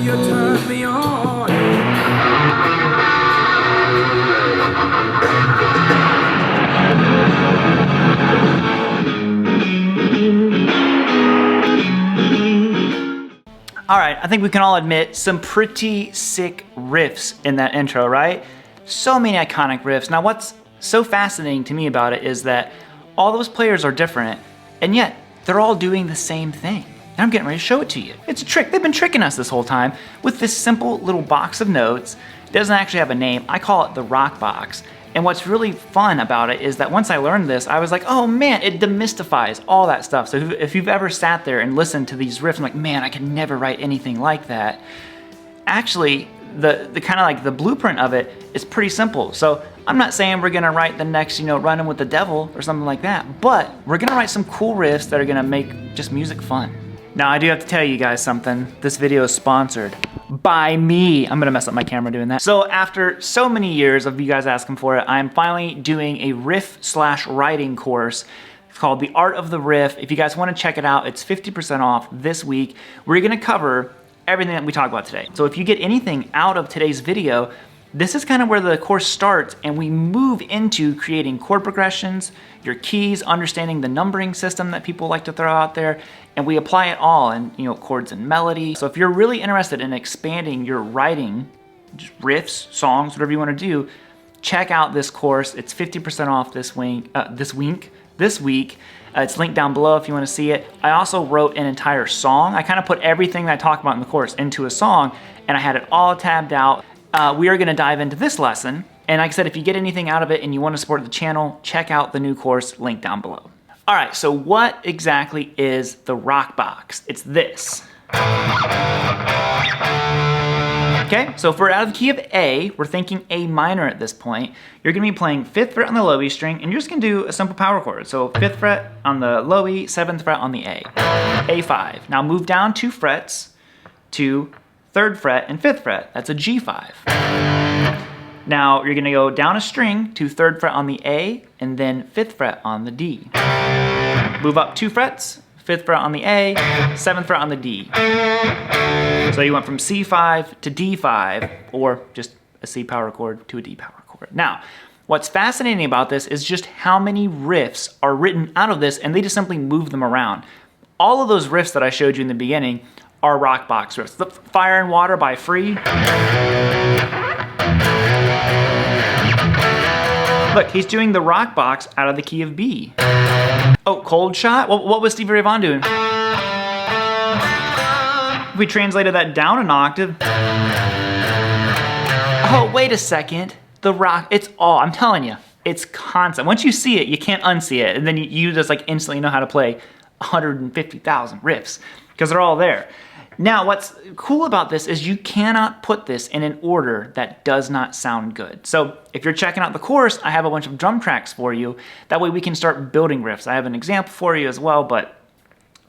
you turn me on. All right, I think we can all admit some pretty sick riffs in that intro, right? So many iconic riffs. Now what's so fascinating to me about it is that all those players are different, and yet they're all doing the same thing. And I'm getting ready to show it to you. It's a trick. They've been tricking us this whole time with this simple little box of notes. It doesn't actually have a name. I call it the rock box. And what's really fun about it is that once I learned this, I was like, oh man, it demystifies all that stuff. So if you've ever sat there and listened to these riffs, I'm like, man, I could never write anything like that. Actually, the kind of like the blueprint of it is pretty simple. So I'm not saying we're gonna write the next, Running with the Devil or something like that, but we're gonna write some cool riffs that are gonna make just music fun. Now I do have to tell you guys something. This video is sponsored by me. I'm gonna mess up my camera doing that. So after so many years of you guys asking for it, I'm finally doing a riff/writing course. It's called The Art of the Riff. If you guys wanna check it out, it's 50% off this week. We're gonna cover everything that we talk about today. So if you get anything out of today's video, this is kind of where the course starts, and we move into creating chord progressions, your keys, understanding the numbering system that people like to throw out there, and we apply it all in chords and melody. So if you're really interested in expanding your writing, just riffs, songs, whatever you want to do, check out this course. It's 50% off this week. It's linked down below if you want to see it. I also wrote an entire song. I kind of put everything that I talk about in the course into a song, and I had it all tabbed out. We are gonna dive into this lesson. And like I said, if you get anything out of it and you wanna support the channel, check out the new course linked down below. All right, so what exactly is the rock box? It's this. Okay, so if we're out of the key of A, we're thinking A minor at this point. You're gonna be playing 5th fret on the low E string, and you're just gonna do a simple power chord. So 5th fret on the low E, 7th fret on the A, A5. Now move down 2 frets to 3rd fret and 5th fret, that's a G5. Now you're gonna go down a string to 3rd fret on the A and then 5th fret on the D. Move up 2 frets, 5th fret on the A, 7th fret on the D. So you went from C5 to D5, or just a C power chord to a D power chord. Now, what's fascinating about this is just how many riffs are written out of this, and they just simply move them around. All of those riffs that I showed you in the beginning are rock box riffs. The Fire and Water by Free. Look, he's doing the rock box out of the key of B. Oh, Cold Shot? What was Stevie Ray Vaughan doing? If we translated that down an octave. Oh, wait a second. The rock, it's all, I'm telling you, it's constant. Once you see it, you can't unsee it. And then you just like instantly know how to play 150,000 riffs because they're all there. Now, what's cool about this is you cannot put this in an order that does not sound good. So if you're checking out the course, I have a bunch of drum tracks for you. That way we can start building riffs. I have an example for you as well, but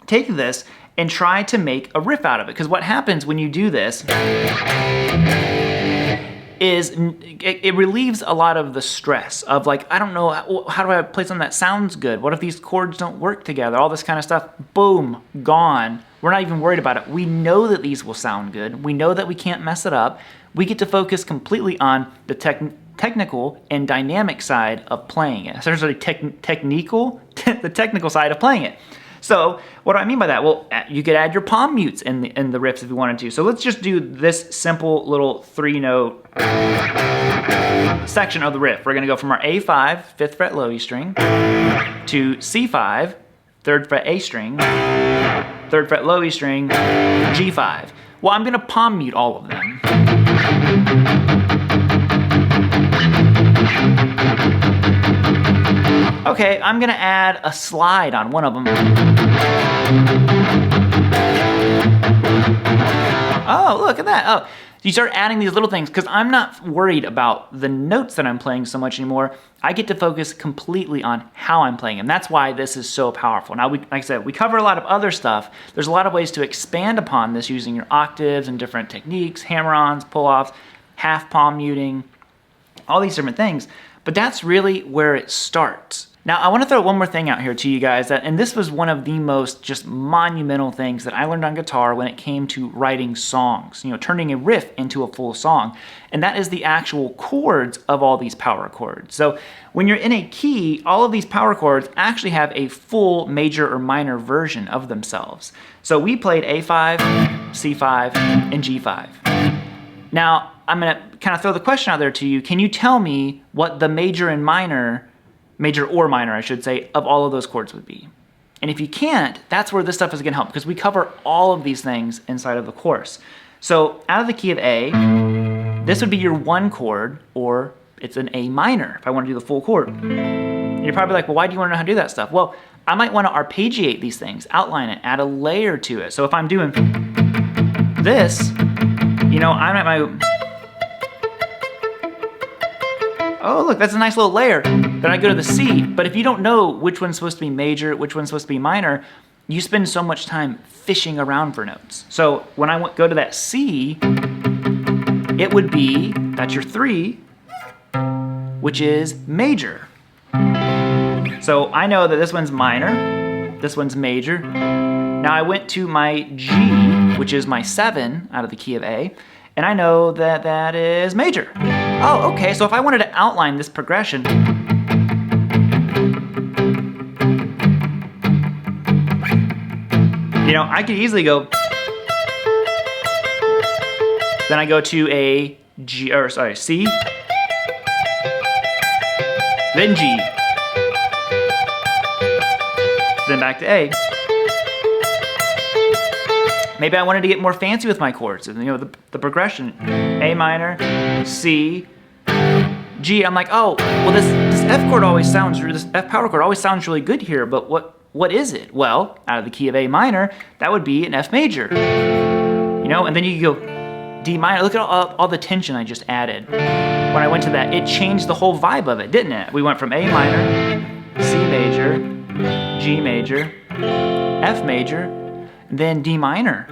take this and try to make a riff out of it. Because what happens when you do this is it relieves a lot of the stress of like, I don't know, how do I play something that sounds good? What if these chords don't work together? All this kind of stuff, boom, gone. We're not even worried about it. We know that these will sound good. We know that we can't mess it up. We get to focus completely on the technical and dynamic side of playing it. Essentially the technical side of playing it. So what do I mean by that? Well, you could add your palm mutes in the riffs if you wanted to. So let's just do this simple little 3-note section of the riff. We're gonna go from our A5, 5th fret low E string, to C5, 3rd fret A string, 3rd fret low E string, G5. Well, I'm gonna palm mute all of them. Okay, I'm gonna add a slide on one of them. Oh, look at that. Oh, you start adding these little things because I'm not worried about the notes that I'm playing so much anymore. I get to focus completely on how I'm playing them. That's why this is so powerful. Now, like I said, we cover a lot of other stuff. There's a lot of ways to expand upon this using your octaves and different techniques, hammer-ons, pull-offs, half palm muting, all these different things. But that's really where it starts. Now, I want to throw one more thing out here to you guys, and this was one of the most just monumental things that I learned on guitar when it came to writing songs, turning a riff into a full song, and that is the actual chords of all these power chords. So when you're in a key, all of these power chords actually have a full major or minor version of themselves. So we played A5, C5, and G5. Now, I'm going to kind of throw the question out there to you. Can you tell me what the major or minor, I should say, of all of those chords would be? And if you can't, that's where this stuff is going to help, because we cover all of these things inside of the course. So out of the key of A, this would be your 1 chord, or it's an A minor if I want to do the full chord. And you're probably like, well, why do you want to know how to do that stuff? Well, I might want to arpeggiate these things, outline it, add a layer to it. So if I'm doing this, I might... Oh, look, that's a nice little layer. Then I go to the C. But if you don't know which one's supposed to be major, which one's supposed to be minor, you spend so much time fishing around for notes. So when I go to that C, it would be, that's your 3, which is major. So I know that this one's minor, this one's major. Now I went to my G, which is my 7 out of the key of A, and I know that that is major. Oh, okay, so if I wanted to outline this progression, I could easily go, then I go to a C, then G, then back to A. Maybe I wanted to get more fancy with my chords, the progression, A minor, C, G. I'm like, oh, well, this F power chord always sounds really good here, but what is it? Well, out of the key of A minor, that would be an F major, and then you go D minor. Look at all the tension I just added. When I went to that, it changed the whole vibe of it, didn't it? We went from A minor, C major, G major, F major, then D minor.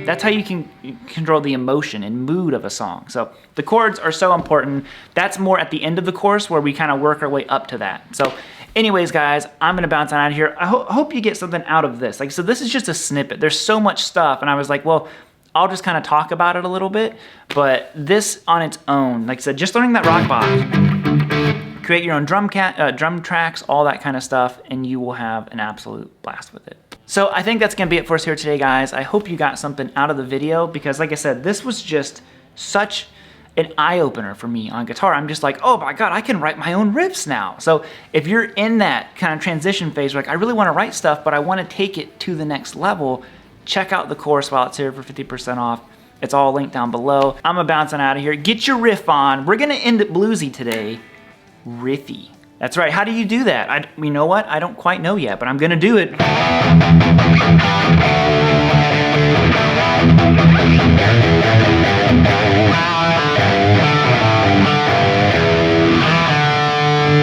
That's how you can control the emotion and mood of a song. So the chords are so important. That's more at the end of the course where we kind of work our way up to that. So anyways, guys, I'm going to bounce on out of here. I hope you get something out of this. So this is just a snippet. There's so much stuff, and I was like, well, I'll just kind of talk about it a little bit. But this on its own, like I said, just learning that rock box, create your own drum tracks, all that kind of stuff, and you will have an absolute blast with it. So I think that's going to be it for us here today, guys. I hope you got something out of the video, because like I said, this was just such an eye-opener for me on guitar. I'm just like, oh my God, I can write my own riffs now. So if you're in that kind of transition phase, like I really want to write stuff, but I want to take it to the next level, check out the course while it's here for 50% off. It's all linked down below. I'm bouncing out of here. Get your riff on. We're going to end it bluesy today. Riffy. That's right. How do you do that? You know what? I don't quite know yet, but I'm going to do it.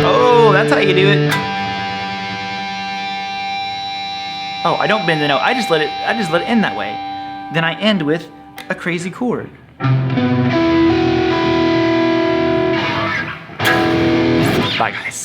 Oh, that's how you do it. Oh, I don't bend the note. I just let it end that way. Then I end with a crazy chord. Bye, guys.